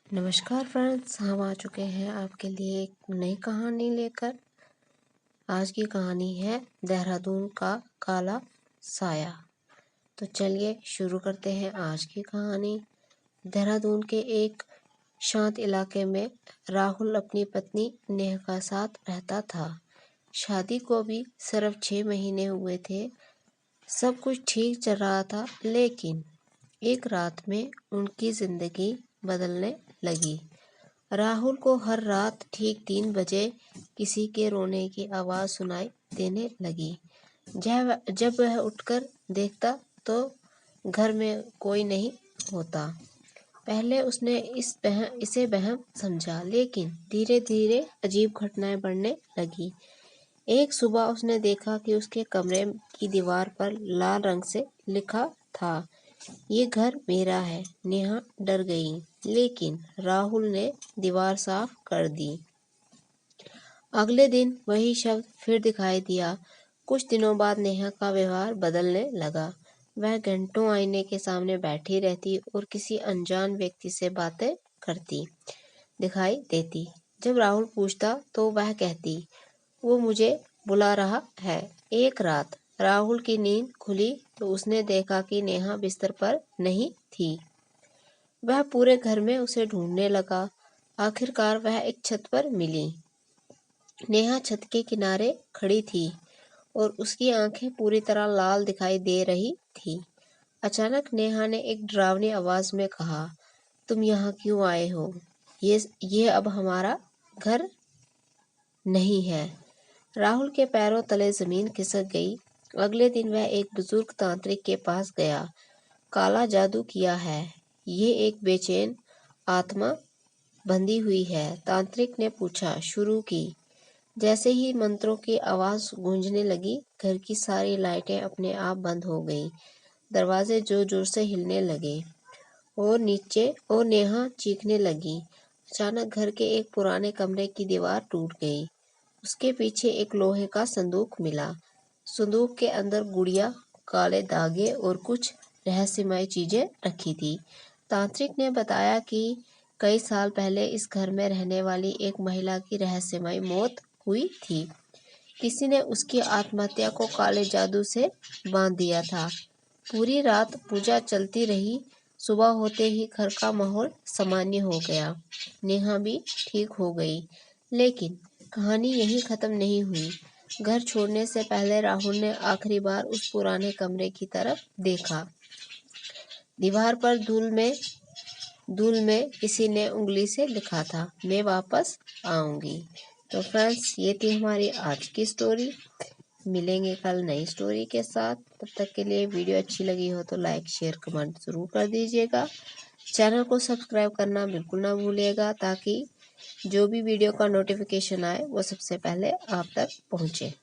नमस्कार फ्रेंड्स, हम आ चुके हैं आपके लिए एक नई कहानी लेकर। आज की कहानी है देहरादून का काला साया। तो चलिए शुरू करते हैं आज की कहानी। देहरादून के एक शांत इलाके में राहुल अपनी पत्नी नेहा के साथ रहता था। शादी को भी सिर्फ 6 महीने हुए थे। सब कुछ ठीक चल रहा था, लेकिन एक रात में उनकी जिंदगी बदलने लगी। राहुल को हर रात ठीक 3 बजे किसी के रोने की आवाज़ सुनाई देने लगी। जब वह उठकर देखता तो घर में कोई नहीं होता। पहले उसने इसे वहम समझा, लेकिन धीरे धीरे अजीब घटनाएं बढ़ने लगी। एक सुबह उसने देखा कि उसके कमरे की दीवार पर लाल रंग से लिखा था, ये घर मेरा है। नेहा डर गई, लेकिन राहुल ने दीवार साफ कर दी। अगले दिन वही शब्द फिर दिखाई दिया। कुछ दिनों बाद नेहा का व्यवहार बदलने लगा। वह घंटों आईने के सामने बैठी रहती और किसी अनजान व्यक्ति से बातें करती दिखाई देती। जब राहुल पूछता तो वह कहती, वो मुझे बुला रहा है। एक रात राहुल की नींद खुली तो उसने देखा कि नेहा बिस्तर पर नहीं थी। वह पूरे घर में उसे ढूंढने लगा। आखिरकार वह एक छत पर मिली। नेहा छत के किनारे खड़ी थी और उसकी आंखें पूरी तरह लाल दिखाई दे रही थी। अचानक नेहा ने एक डरावनी आवाज में कहा, तुम यहाँ क्यों आए हो? ये अब हमारा घर नहीं है। राहुल के पैरों तले जमीन खिसक गई। अगले दिन वह एक बुजुर्ग तांत्रिक के पास गया। काला जादू किया है, ये एक बेचैन आत्मा बंधी हुई है। तांत्रिक ने पूछा, शुरू की। जैसे ही मंत्रों की आवाज गूंजने लगी, घर की सारी लाइटें अपने आप बंद हो गईं। दरवाजे जोर जोर से हिलने लगे और नेहा चीखने लगी। अचानक घर के एक पुराने कमरे की दीवार टूट गई। उसके पीछे एक लोहे का संदूक मिला। संदूक के अंदर गुड़िया, काले धागे और कुछ रहस्यमय चीजें रखी थी। तांत्रिक ने बताया कि कई साल पहले इस घर में रहने वाली एक महिला की रहस्यमय मौत हुई थी। किसी ने उसकी आत्महत्या को काले जादू से बांध दिया था। पूरी रात पूजा चलती रही। सुबह होते ही घर का माहौल सामान्य हो गया। नेहा भी ठीक हो गई। लेकिन कहानी यहीं खत्म नहीं हुई। घर छोड़ने से पहले राहुल ने आखिरी बार उस पुराने कमरे की तरफ देखा। दीवार पर धूल में किसी ने उंगली से लिखा था, मैं वापस आऊंगी। तो फ्रेंड्स, ये थी हमारी आज की स्टोरी। मिलेंगे कल नई स्टोरी के साथ। तब तक के लिए वीडियो अच्छी लगी हो तो लाइक, शेयर, कमेंट जरूर कर दीजिएगा। चैनल को सब्सक्राइब करना बिल्कुल ना भूलिएगा, ताकि जो भी वीडियो का नोटिफिकेशन आए वो सबसे पहले आप तक पहुंचे।